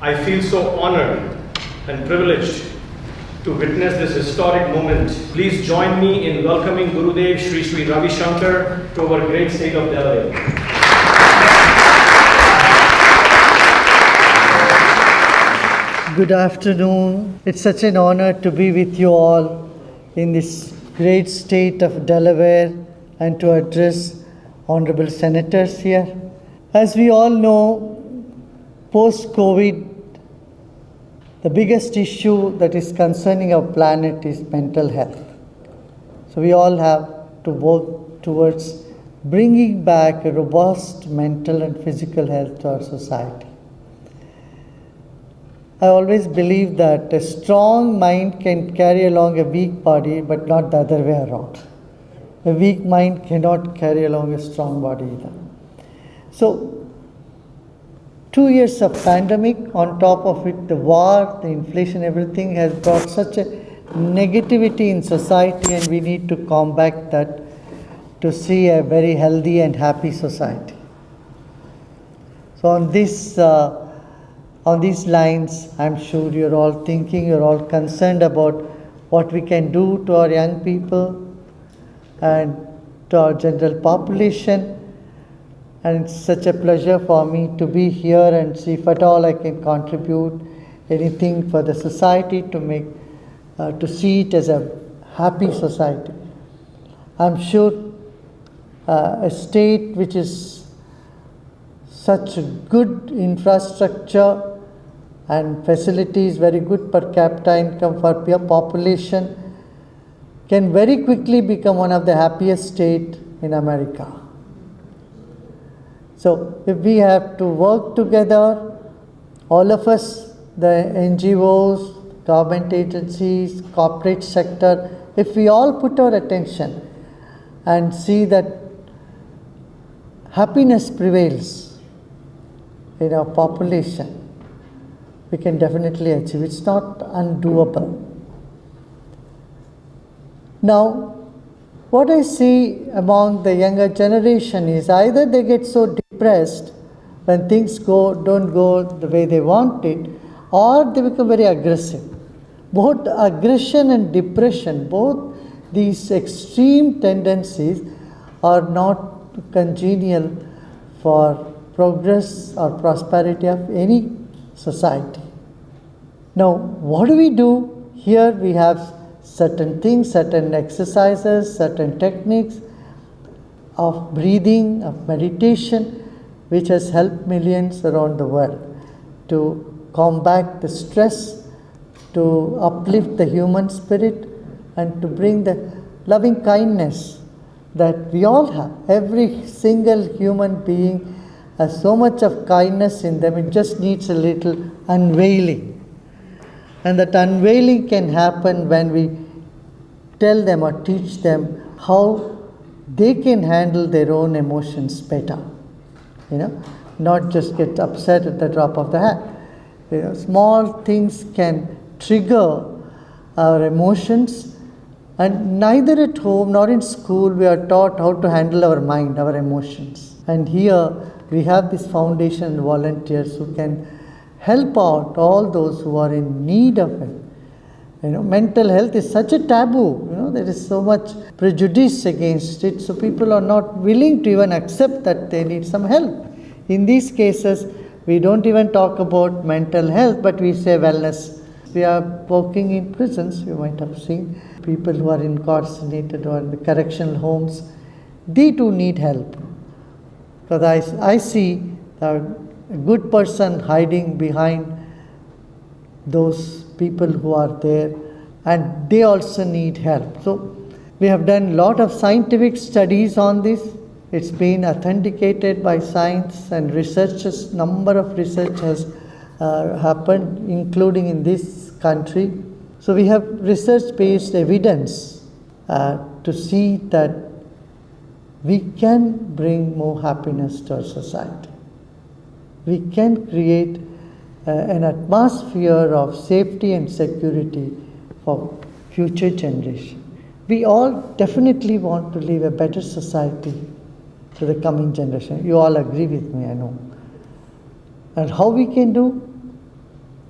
I feel so honored and privileged to witness this historic moment. Please join me in welcoming Gurudev Shri Shri Ravi Shankar to our great state of Delaware. Good afternoon. It's such an honor to be with you all in this great state of Delaware and to address honorable senators here. As we all know, post-COVID, the biggest issue that is concerning our planet is mental health. So we all have to work towards bringing back a robust mental and physical health to our society. I always believe that a strong mind can carry along a weak body, but not the other way around. A weak mind cannot carry along a strong body either. So, 2 years of pandemic, on top of it, the war, the inflation, everything has brought such a negativity in society, and we need to combat that to see a very healthy and happy society. So on these lines, I'm sure you're all thinking, you're all concerned about what we can do to our young people and to our general population. And it's such a pleasure for me to be here and see if at all I can contribute anything for the society to see it as a happy society. I'm sure a state which is such a good infrastructure and facilities, very good per capita income for peer population, can very quickly become one of the happiest states in America. So if we have to work together, all of us, the NGOs, government agencies, corporate sector, if we all put our attention and see that happiness prevails in our population, we can definitely achieve. It's not undoable. Now, what I see among the younger generation is either they get so depressed when things don't go the way they want it, or they become very aggressive. Both aggression and depression, both these extreme tendencies are not congenial for progress or prosperity of any society. Now, what do we do? Here we have certain things, certain exercises, certain techniques of breathing, of meditation, which has helped millions around the world to combat the stress, to uplift the human spirit, and to bring the loving kindness that we all have. Every single human being has so much of kindness in them, it just needs a little unveiling. And that unveiling can happen when we tell them or teach them how they can handle their own emotions better. Not just get upset at the drop of the hat. Small things can trigger our emotions, and neither at home nor in school we are taught how to handle our mind, our emotions. And here we have this foundation volunteers who can help out all those who are in need of it. Mental health is such a taboo. There is so much prejudice against it, so people are not willing to even accept that they need some help. In these cases, we don't even talk about mental health, but we say wellness. We are working in prisons, you might have seen people who are incarcerated or in the correctional homes. They too need help. Because I see a good person hiding behind those people who are there, and they also need help. So we have done a lot of scientific studies on this. It's been authenticated by science and researchers. Number of research has happened, including in this country. So we have research-based evidence to see that we can bring more happiness to our society. We can create an atmosphere of safety and security for future generation. We all definitely want to leave a better society to the coming generation. You all agree with me, I know. And how we can do?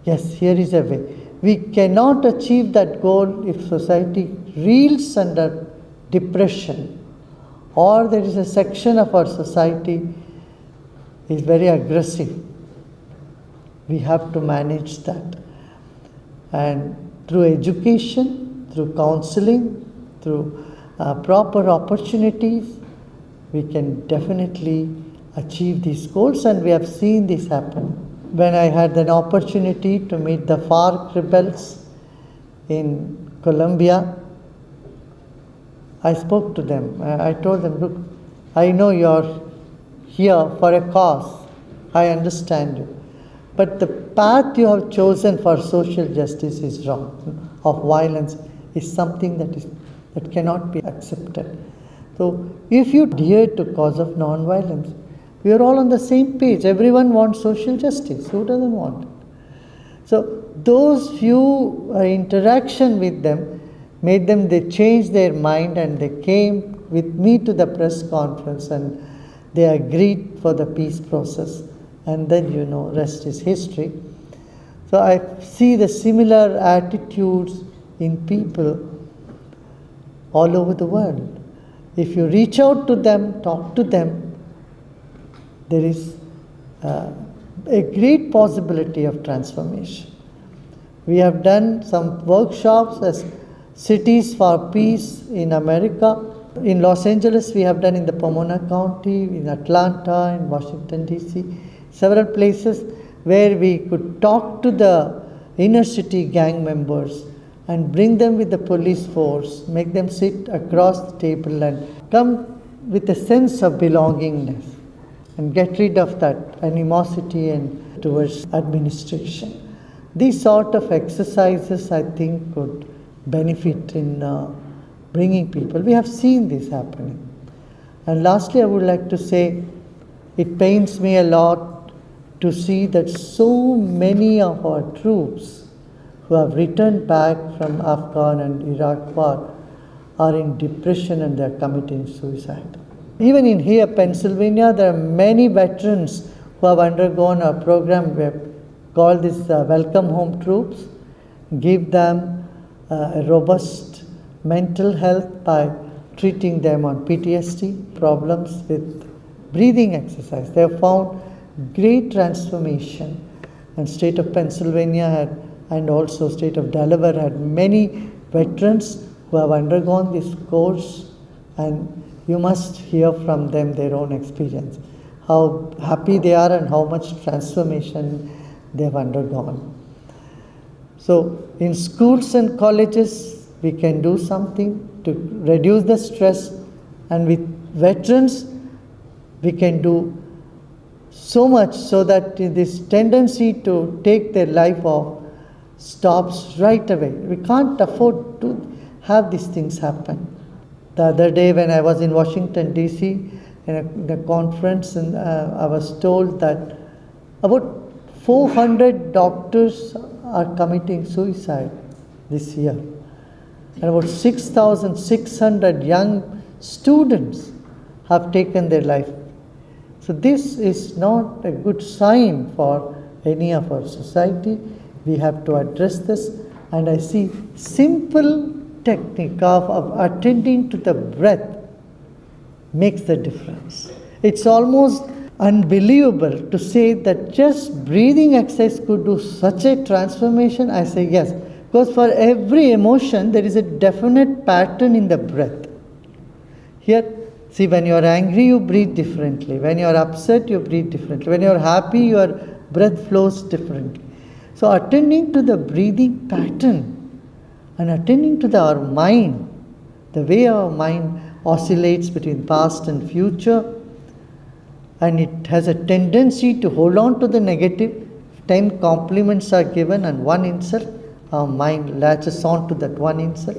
Yes, here is a way. We cannot achieve that goal if society reels under depression, or there is a section of our society is very aggressive. We have to manage that. And through education, through counseling, through proper opportunities, we can definitely achieve these goals, and we have seen this happen. When I had an opportunity to meet the FARC rebels in Colombia, I spoke to them. I told them, look, I know you're here for a cause. I understand you. But the path you have chosen for social justice is wrong. Of violence is something that cannot be accepted. So if you adhere to cause of non-violence, we are all on the same page. Everyone wants social justice. Who doesn't want it? So those few interaction with them made them, they changed their mind, and they came with me to the press conference, and they agreed for the peace process. And then, rest is history. So I see the similar attitudes in people all over the world. If you reach out to them, talk to them, there is a great possibility of transformation. We have done some workshops as Cities for Peace in America. In Los Angeles, we have done in the Pomona County, in Atlanta, in Washington, D.C., several places where we could talk to the inner city gang members and bring them with the police force, make them sit across the table and come with a sense of belongingness and get rid of that animosity and towards administration. These sort of exercises, I think, could benefit in bringing people. We have seen this happening. And lastly, I would like to say, it pains me a lot to see that so many of our troops who have returned back from Afghan and Iraq war are in depression and they are committing suicide. Even in here, Pennsylvania, there are many veterans who have undergone a program we have called this Welcome Home Troops, give them a robust mental health by treating them on PTSD problems with breathing exercise. They have found great transformation, and state of Pennsylvania had, and also state of Delaware had many veterans who have undergone this course, and you must hear from them their own experience, how happy they are and how much transformation they have undergone. So in schools and colleges, we can do something to reduce the stress, and with veterans, we can do so much so that this tendency to take their life off stops right away. We can't afford to have these things happen. The other day when I was in Washington, D.C., in a conference, and I was told that about 400 doctors are committing suicide this year. And about 6,600 young students have taken their life. So this is not a good sign for any of our society. We have to address this. And I see simple technique of attending to the breath makes the difference. It's almost unbelievable to say that just breathing exercise could do such a transformation. I say yes, because for every emotion there is a definite pattern in the breath. Here, see, when you are angry, you breathe differently. When you are upset, you breathe differently. When you are happy, your breath flows differently. So attending to the breathing pattern and attending to our mind, the way our mind oscillates between past and future, and it has a tendency to hold on to the negative. 10 compliments are given and one insult, our mind latches on to that one insult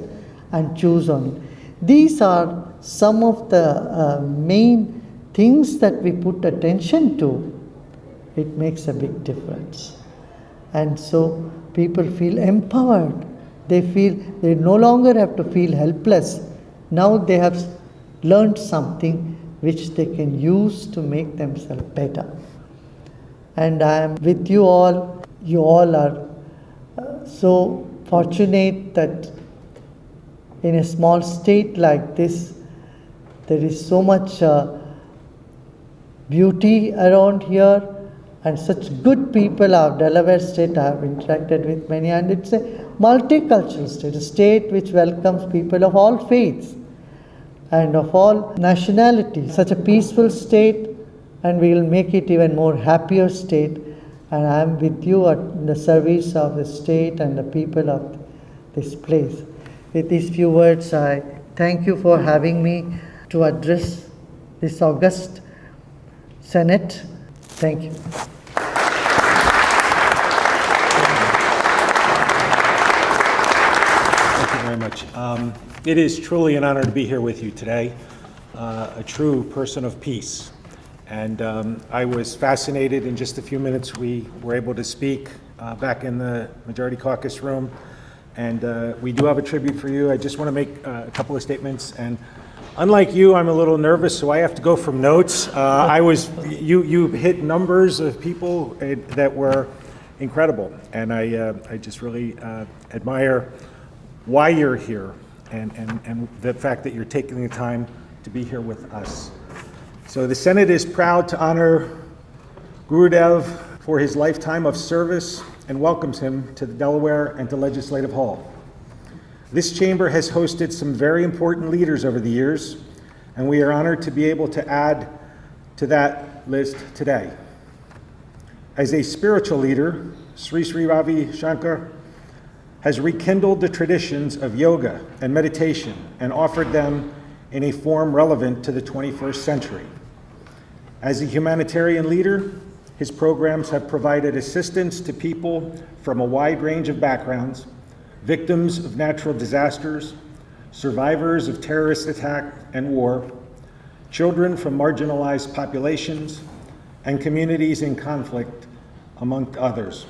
and chews on it. These are some of the main things that we put attention to. It makes a big difference. And so people feel empowered. They feel they no longer have to feel helpless. Now they have learned something which they can use to make themselves better. And I am with you all. You all are so fortunate that in a small state like this, there is so much beauty around here and such good people of Delaware State. I have interacted with many, and it's a multicultural state, a state which welcomes people of all faiths and of all nationalities. Such a peaceful state, and we will make it even more happier state. And I am with you at the service of the state and the people of this place. With these few words, I thank you for having me to address this august Senate. Thank you. Thank you very much. It is truly an honor to be here with you today, a true person of peace. And I was fascinated in just a few minutes we were able to speak back in the Majority Caucus room. And we do have a tribute for you. I just want to make a couple of statements. And unlike you, I'm a little nervous, so I have to go from notes. You hit numbers of people that were incredible. And I just really admire why you're here and the fact that you're taking the time to be here with us. So the Senate is proud to honor Gurudev for his lifetime of service and welcomes him to the Delaware and to Legislative Hall. This chamber has hosted some very important leaders over the years, and we are honored to be able to add to that list today. As a spiritual leader, Sri Sri Ravi Shankar has rekindled the traditions of yoga and meditation and offered them in a form relevant to the 21st century. As a humanitarian leader, his programs have provided assistance to people from a wide range of backgrounds, victims of natural disasters, survivors of terrorist attack and war, children from marginalized populations, and communities in conflict, among others.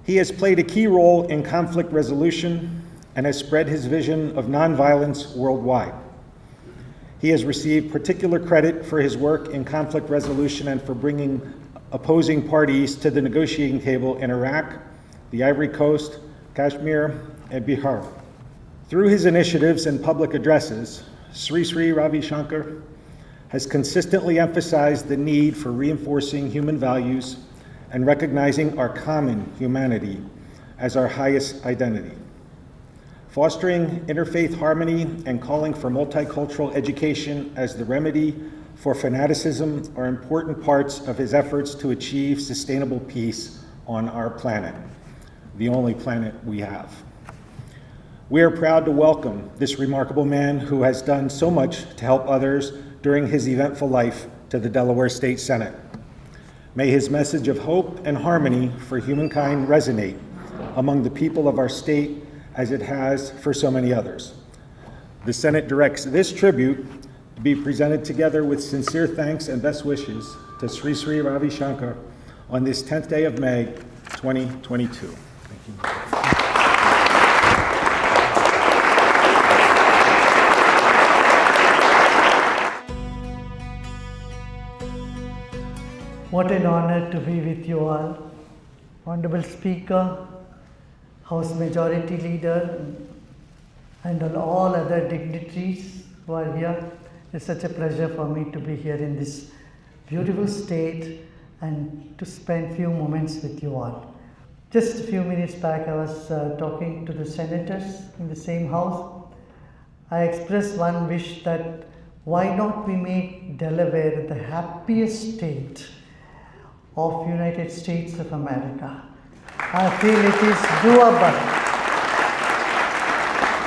He has played a key role in conflict resolution and has spread his vision of nonviolence worldwide. He has received particular credit for his work in conflict resolution and for bringing opposing parties to the negotiating table in Iraq, the Ivory Coast, Kashmir, and Bihar. Through his initiatives and public addresses, Sri Sri Ravi Shankar has consistently emphasized the need for reinforcing human values and recognizing our common humanity as our highest identity. Fostering interfaith harmony and calling for multicultural education as the remedy for fanaticism are important parts of his efforts to achieve sustainable peace on our planet, the only planet we have. We are proud to welcome this remarkable man who has done so much to help others during his eventful life to the Delaware State Senate. May his message of hope and harmony for humankind resonate among the people of our state as it has for so many others. The Senate directs this tribute to be presented together with sincere thanks and best wishes to Sri Sri Ravi Shankar on this 10th day of May, 2022. Thank you. What an honor to be with you all. Honorable Speaker, House Majority Leader, and all other dignitaries who are here. It's such a pleasure for me to be here in this beautiful state and to spend few moments with you all. Just a few minutes back, I was talking to the senators in the same house. I expressed one wish that why not we make Delaware the happiest state of United States of America. I feel it is doable.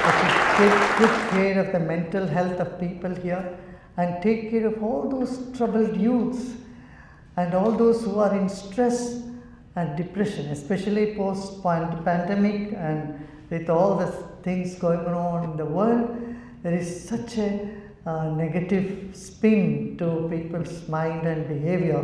If we take good care of the mental health of people here and take care of all those troubled youths and all those who are in stress and depression, especially post-pandemic and with all the things going on in the world, there is such a negative spin to people's mind and behavior.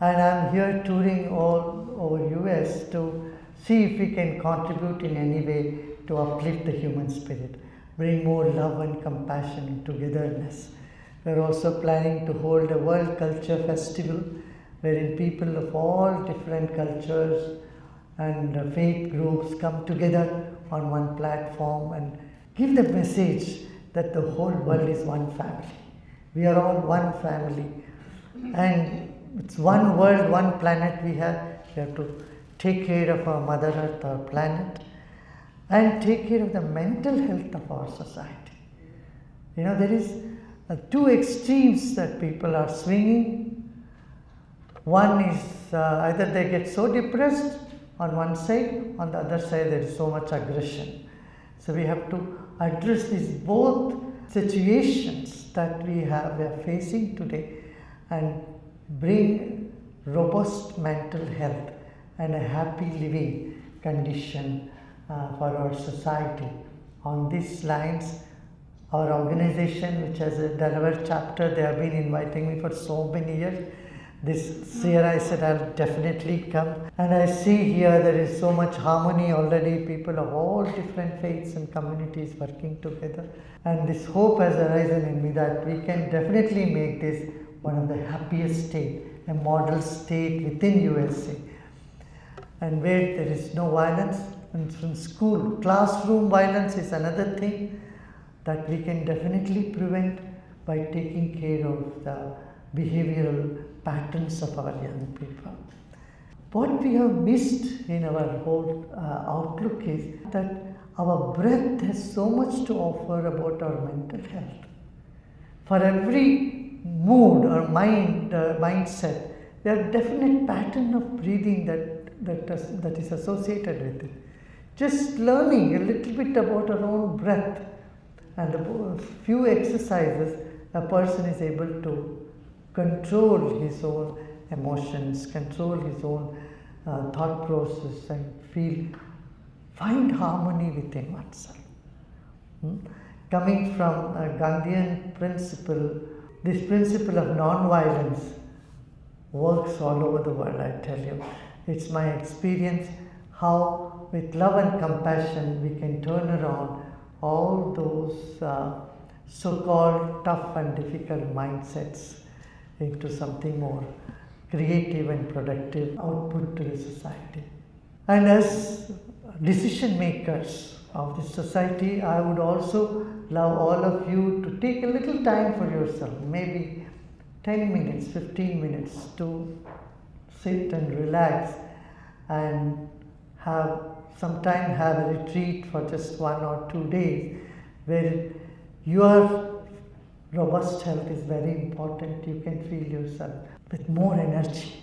And I'm here touring all over US to see if we can contribute in any way to uplift the human spirit, bring more love and compassion and togetherness. We're also planning to hold a World Culture Festival wherein people of all different cultures and faith groups come together on one platform and give the message that the whole world is one family. We are all one family, and it's one world, one planet we have. We have to take care of our Mother Earth, our planet, and take care of the mental health of our society. You know, there is two extremes that people are swinging. One is either they get so depressed on one side, on the other side there is so much aggression. So we have to address these both situations that we are facing today and bring robust mental health and a happy living condition for our society. On these lines, our organization, which has a Delaware chapter, they have been inviting me for so many years. This year I said I'll definitely come, and I see here there is so much harmony already, people of all different faiths and communities working together, and this hope has arisen in me that we can definitely make this one of the happiest state, a model state within USA, and where there is no violence. And from school, classroom violence is another thing that we can definitely prevent by taking care of the behavioral patterns of our young people. What we have missed in our whole outlook is that our breath has so much to offer about our mental health. For every mood or mindset, there are definite pattern of breathing that is associated with it. Just learning a little bit about our own breath and a few exercises, a person is able to control his own emotions, control his own thought process, and find harmony within oneself. Coming from a Gandhian principle, this principle of non-violence works all over the world, I tell you. It's my experience how with love and compassion we can turn around all those so-called tough and difficult mindsets into something more creative and productive output to the society. And as decision makers of this society, I would also love all of you to take a little time for yourself, maybe 10 minutes, 15 minutes to sit and relax and have a retreat for just 1 or 2 days where your robust health is very important. You can feel yourself with more energy.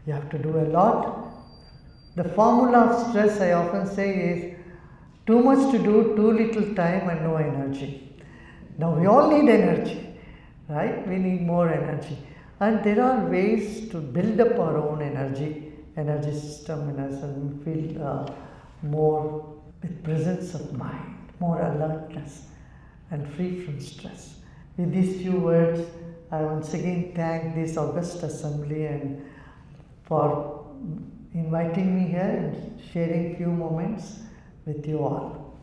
You have to do a lot. The formula of stress, I often say, is too much to do, too little time and no energy. Now we all need energy, right? We need more energy. And there are ways to build up our own energy system in us and feel more with presence of mind, more alertness and free from stress. With these few words, I once again thank this august assembly and for inviting me here and sharing few moments with you all.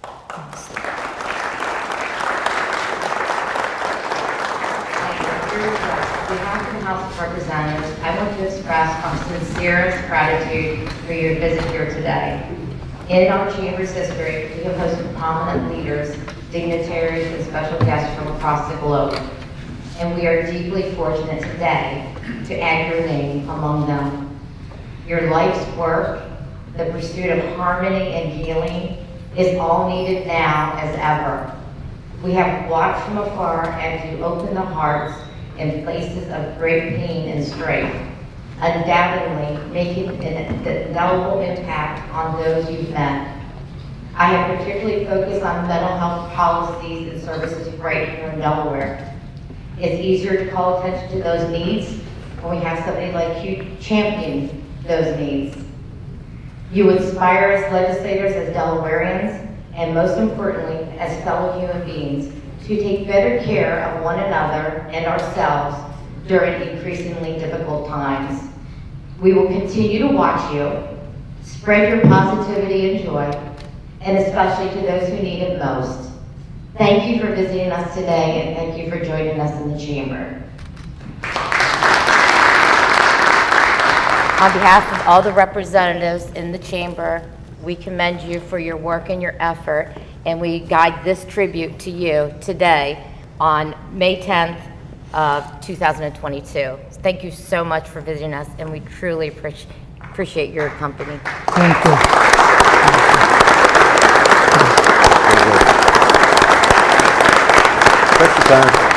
Thanks. On behalf of the House of Representatives, I want to express our sincerest gratitude for your visit here today. In our Chamber's history, we have hosted prominent leaders, dignitaries, and special guests from across the globe. And we are deeply fortunate today to add your name among them. Your life's work, the pursuit of harmony and healing, is all needed now as ever. We have watched from afar as you open the hearts in places of great pain and strife, undoubtedly making an indelible impact on those you've met. I have particularly focused on mental health policies and services right here in Delaware. It's easier to call attention to those needs when we have somebody like you champion those needs. You inspire us legislators as Delawareans, and most importantly, as fellow human beings, to take better care of one another and ourselves during increasingly difficult times. We will continue to watch you, spread your positivity and joy, and especially to those who need it most. Thank you for visiting us today, and thank you for joining us in the chamber. On behalf of all the representatives in the chamber, we commend you for your work and your effort, and we guide this tribute to you today on May 10th of 2022. Thank you so much for visiting us, and we truly appreciate your company. Thank you. That's the time.